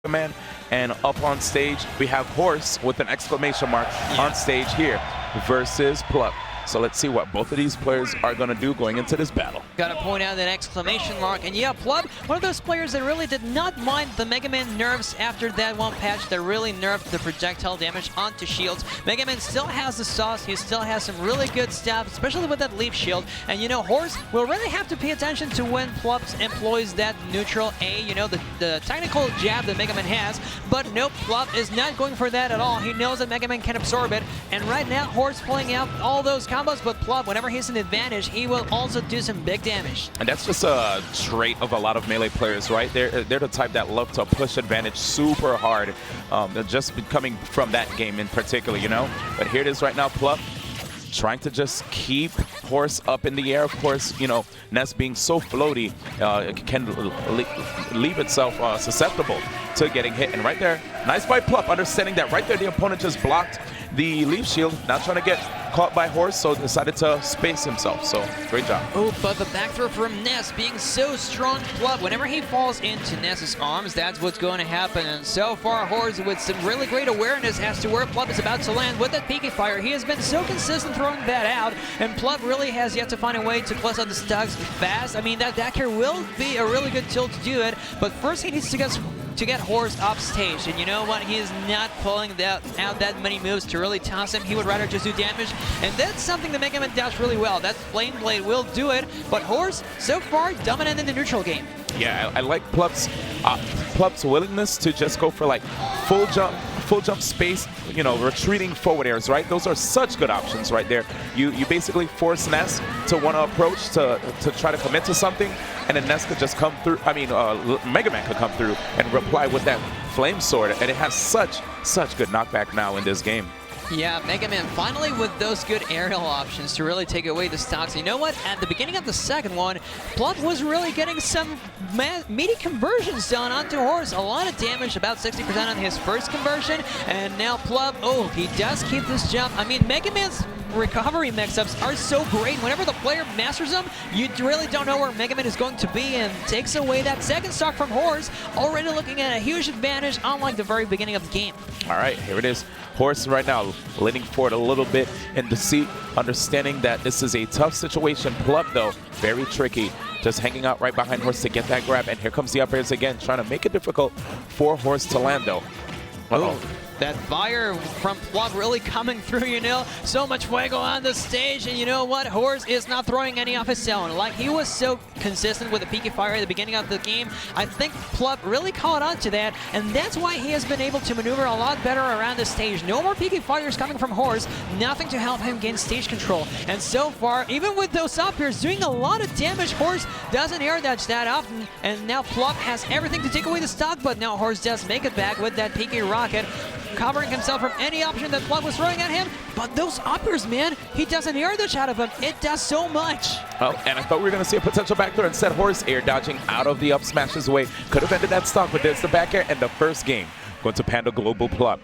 Man, and up on stage we have Horse with an exclamation mark on stage here versus Plup. So let's see what both of these players are going to do going into this battle. Got to point out that exclamation mark. And yeah, Plup, one of those players that really did not mind the Mega Man nerfs after that one patch that really nerfed the projectile damage onto shields. Mega Man still has the sauce. He still has some really good stuff, especially with that leaf shield. And you know, Horse will really have to pay attention to when Plup employs that neutral A, you know, the technical jab that Mega Man has. But no, Plup is not going for that at all. He knows that Mega Man can absorb it. And right now, Horse pulling out all those combos, but Plup, whenever he's an advantage, he will also do some big damage. And that's just a trait of a lot of Melee players, right? They're the type that love to push advantage super hard, just coming from that game in particular, you know? But here it is right now, Plup trying to just keep Horse up in the air. Of course, you know, Ness being so floaty, it can leave itself susceptible to getting hit. And right there, nice by Plup, understanding that right there the opponent just blocked the leaf shield, not trying to get caught by Horse, so decided to space himself. So great job. Oh, but the back throw from Ness being so strong. Plup, whenever he falls into Ness's arms, that's what's going to happen. And so far, Horse with some really great awareness as to where Plup is about to land with that PK fire. He has been so consistent throwing that out, and Plup really has yet to find a way to close out the stocks fast. I mean, that back here will be a really good tool to do it, but first he needs to get Horse off stage. And you know what? He is not pulling out that many moves to really toss him. He would rather just do damage. And that's something that Mega Man does really well. That Flame Blade will do it. But Horse, so far, dominant in the neutral game. Yeah, I like Plup's willingness to just go for like full jump space, you know, retreating forward airs, right? Those are such good options right there. You basically force Ness to want to approach to try to commit to something, and then Ness could just come through. I mean, Mega Man could come through and reply with that flame sword, and it has such good knockback now in this game. Yeah, Mega Man finally with those good aerial options to really take away the stocks. You know what? At the beginning of the second one, Plup was really getting some meaty conversions done onto Horse. A lot of damage, about 60% on his first conversion. And now Plup, oh, he does keep this jump. I mean, Mega Man's recovery mix-ups are so great. Whenever the player masters them, you really don't know where Mega Man is going to be, and takes away that second stock from Horse, already looking at a huge advantage unlike the very beginning of the game. All right, here it is. Horse right now leaning forward a little bit in the seat, understanding that this is a tough situation. Plup, though, very tricky, just hanging out right behind Horse to get that grab. And here comes the up airs again, trying to make it difficult for Horse to land, though. Uh-oh. That fire from Plup really coming through, you know. So much fuego on the stage, and you know what? Horse is not throwing any off his own. Like, he was so consistent with the PK fire at the beginning of the game. I think Plup really caught on to that, and that's why he has been able to maneuver a lot better around the stage. No more PK fires coming from Horse, nothing to help him gain stage control. And so far, even with those up airs doing a lot of damage, Horse doesn't air dodge that often, and now Plup has everything to take away the stock, but now Horse does make it back with that PK rocket, covering himself from any option that Plup was throwing at him. But those uppers, man, he doesn't air dodge out of them. It does so much. Oh, and I thought we were going to see a potential back throw. Instead, Horse air dodging out of the up smashes away. Could have ended that stock, but there's the back air and the first game going to Panda Global Plup.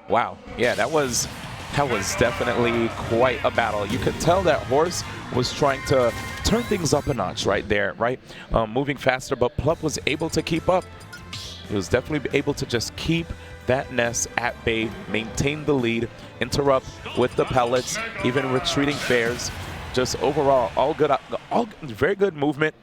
Wow, yeah, that was definitely quite a battle. You could tell that Horse was trying to turn things up a notch right there, right? Moving faster, but Plup was able to keep up. He was definitely able to just keep that Ness at bay, maintain the lead, interrupt with the pellets, even retreating fares. Just overall, all very good movement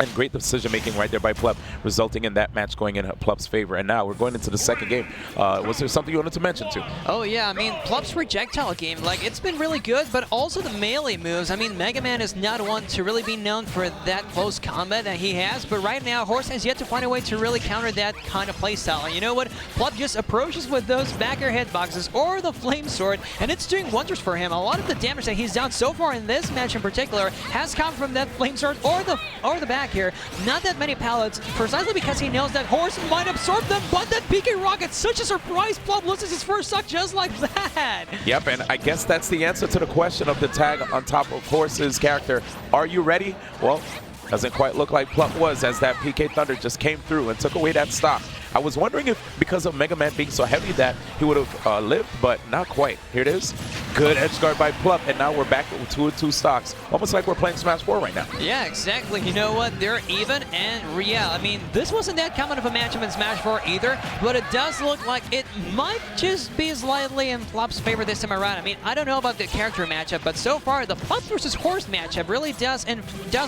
and great decision-making right there by Plup, resulting in that match going in Plup's favor. And now we're going into the second game. Was there something you wanted to mention, too? Oh, yeah. I mean, Plup's projectile game, like, it's been really good, but also the melee moves. I mean, Mega Man is not one to really be known for that close combat that he has, but right now, Horse has yet to find a way to really counter that kind of playstyle. And you know what? Plup just approaches with those back air hitboxes or the flame sword, and it's doing wonders for him. A lot of the damage that he's done so far in this match in particular has come from that flame sword or the back here. Not that many pallets, precisely because he knows that Horse might absorb them, but that PK rocket, such a surprise. Plup loses his first stock just like that. Yep, and I guess that's the answer to the question of the tag on top of Horse's character. Are you ready? Well, doesn't quite look like Plup was, as that PK Thunder just came through and took away that stock. I was wondering if because of Mega Man being so heavy that he would have lived, but not quite. Here it is. Good edge guard by Plup, and now we're back with 2-2 stocks. Almost like we're playing Smash 4 right now. Yeah, exactly. You know what? They're even, and yeah, I mean, this wasn't that common of a matchup in Smash 4 either, but it does look like it might just be slightly in Plup's favor this time around. I mean, I don't know about the character matchup, but so far the Plup versus Horse matchup really does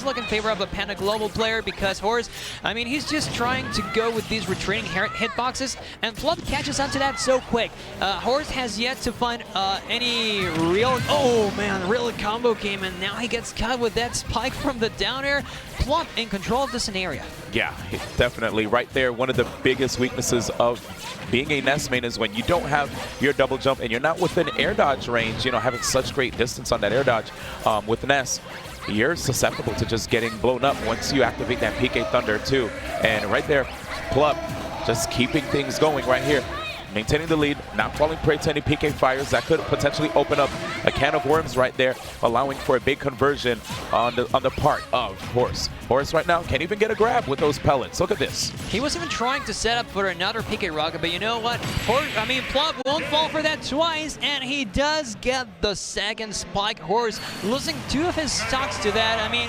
look in favor of a Panda Global player, because Horse, I mean, he's just trying to go with these retreating hitboxes, and Plup catches on to that so quick. Horse has yet to find any real, oh man, real combo game, and now he gets caught with that spike from the down air. Plup in control of the scenario. Yeah, definitely. Right there, one of the biggest weaknesses of being a Ness main is when you don't have your double jump and you're not within air dodge range, you know, having such great distance on that air dodge with Ness. You're susceptible to just getting blown up once you activate that PK Thunder too. And right there, Plup just keeping things going right here. Maintaining the lead, not falling prey to any PK fires. That could potentially open up a can of worms right there, allowing for a big conversion on the part of Horse. Horse right now can't even get a grab with those pellets. Look at this. He was even trying to set up for another PK rocket, but you know what? Plup won't fall for that twice, and he does get the second spike. Horse losing 2 of his stocks to that. I mean,